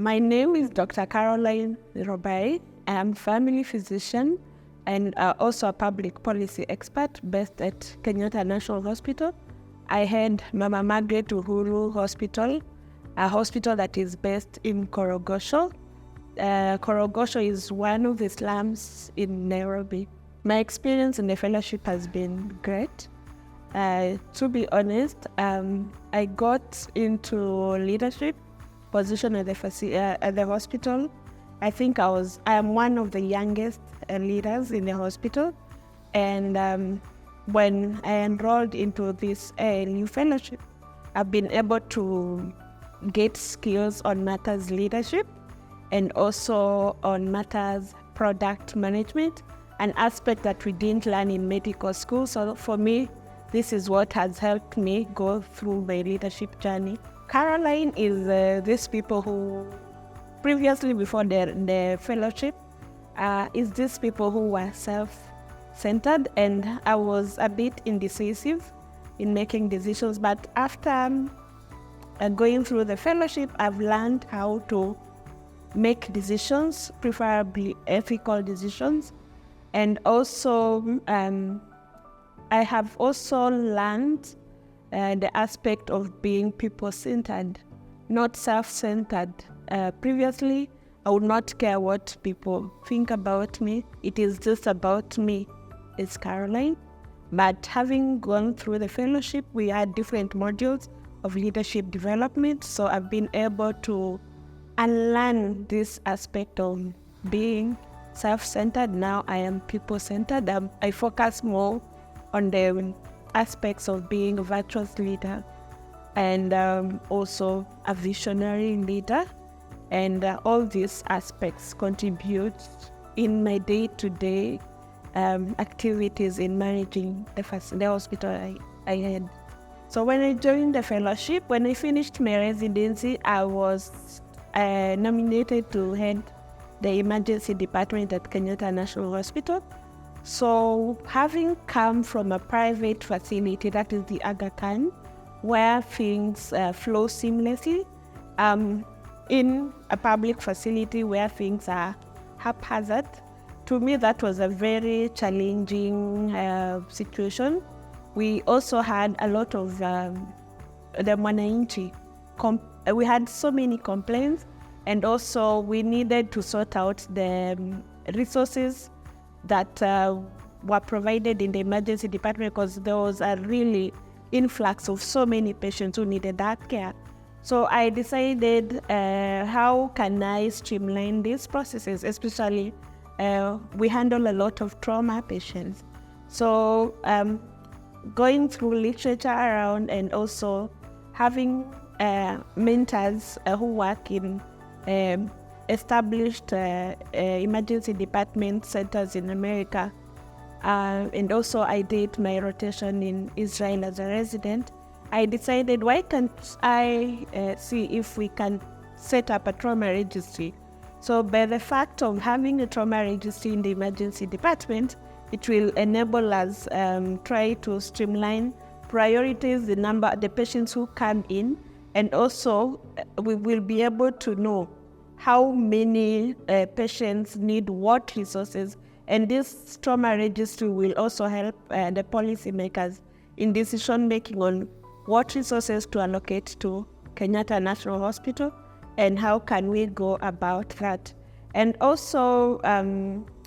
My name is Dr. Caroline Robai. I am family physician and also a public policy expert based at Kenyatta National Hospital. I head Mama Margaret Uhuru Hospital, a hospital that is based in Korogosho. Korogosho is one of the slums in Nairobi. My experience in the fellowship has been great. To be honest, I got into leadership position at the hospital. I think I am one of the youngest leaders in the hospital. And when I enrolled into this new fellowship, I've been able to get skills on matters leadership and also on matters product management, an aspect that we didn't learn in medical school. So for me, this is what has helped me go through my leadership journey. Caroline is these people who, previously before the fellowship, is these people who were self-centered, and I was a bit indecisive in making decisions. But after going through the fellowship, I've learned how to make decisions, preferably ethical decisions. And also, I have also learned the aspect of being people-centered, not self-centered. Previously, I would not care what people think about me. It is just about me. It's Caroline. But having gone through the fellowship, we had different modules of leadership development. So I've been able to unlearn this aspect of being self-centered. Now I am people-centered. I focus more on the aspects of being a virtuous leader and also a visionary leader. And all these aspects contribute in my day-to-day activities in managing the hospital I had. So when I joined the fellowship, when I finished my residency, I was nominated to head the emergency department at Kenyatta National Hospital. So having come from a private facility, that is the Aga Khan, where things flow seamlessly, in a public facility where things are haphazard, to me that was a very challenging situation. We also had a lot of the mwananchi. We had so many complaints, and also we needed to sort out the resources that were provided in the emergency department, because there was a really influx of so many patients who needed that care. So I decided, how can I streamline these processes, especially we handle a lot of trauma patients. So going through literature around and also having mentors who work in established emergency department centers in America. And also I did my rotation in Israel as a resident. I decided, why can't I see if we can set up a trauma registry? So by the fact of having a trauma registry in the emergency department, it will enable us try to streamline, prioritize the patients who come in, and also we will be able to know how many patients need what resources. And this trauma registry will also help the policymakers in decision making on what resources to allocate to Kenyatta National Hospital and how can we go about that. And also,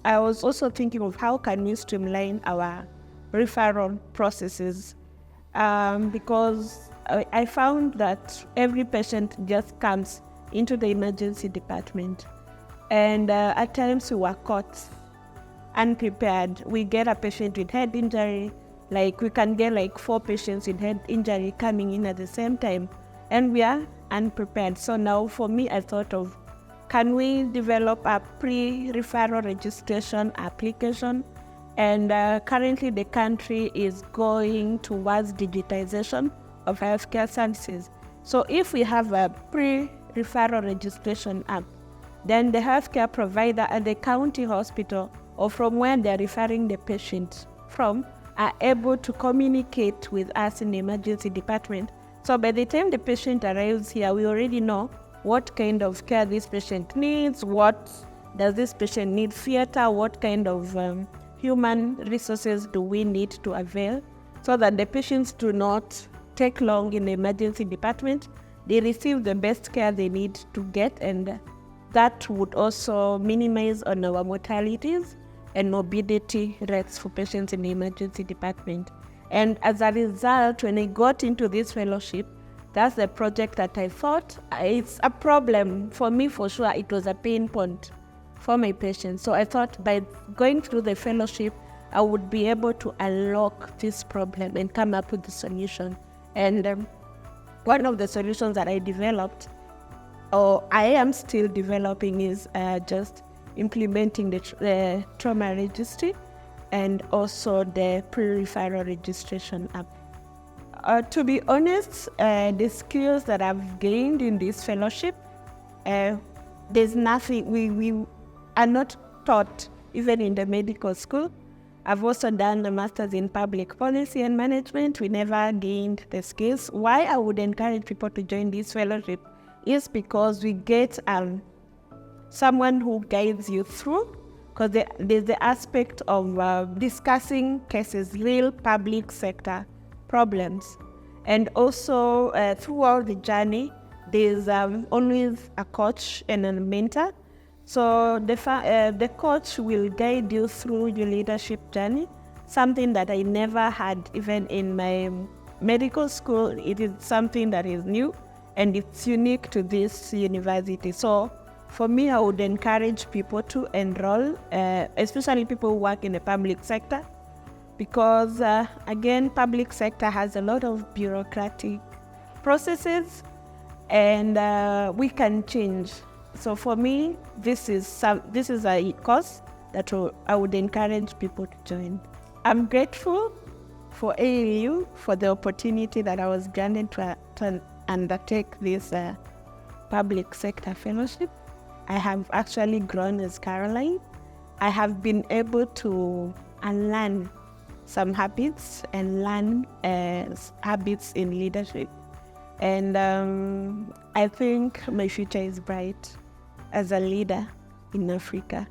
I was also thinking of how can we streamline our referral processes, because I found that every patient just comes into the emergency department, and at times we were caught unprepared. We get a patient with head injury, like we can get like 4 patients with head injury coming in at the same time, and we are unprepared. So now for me, I thought of, can we develop a pre-referral registration application? And currently the country is going towards digitization of healthcare services. So if we have a pre-referral registration app, then the healthcare provider at the county hospital or from where they're referring the patient from are able to communicate with us in the emergency department. So by the time the patient arrives here, we already know what kind of care this patient needs, what does this patient need theater, what kind of human resources do we need to avail, so that the patients do not take long in the emergency department. They receive the best care they need to get, and that would also minimize on our mortalities and morbidity rates for patients in the emergency department. And as a result, when I got into this fellowship, that's the project that I thought it's a problem for me, for sure. It was a pain point for my patients. So I thought by going through the fellowship, I would be able to unlock this problem and come up with the solution. And one of the solutions that I developed, or I am still developing, is just implementing the trauma registry and also the pre-referral registration app. To be honest, the skills that I've gained in this fellowship, there's nothing, we are not taught even in the medical school. I've also done a master's in public policy and management. We never gained the skills. Why I would encourage people to join this fellowship is because we get someone who guides you through, because there's the aspect of discussing cases, real public sector problems. And also throughout the journey, there's always a coach and a mentor. So the coach will guide you through your leadership journey, something that I never had even in my medical school. It is something that is new and it's unique to this university. So for me, I would encourage people to enroll, especially people who work in the public sector, because again, public sector has a lot of bureaucratic processes, and we can change. So for me, this is a course that I would encourage people to join. I'm grateful for AAU for the opportunity that I was granted to undertake this public sector fellowship. I have actually grown as Caroline. I have been able to unlearn some habits and learn habits in leadership. And I think my future is bright as a leader in Africa.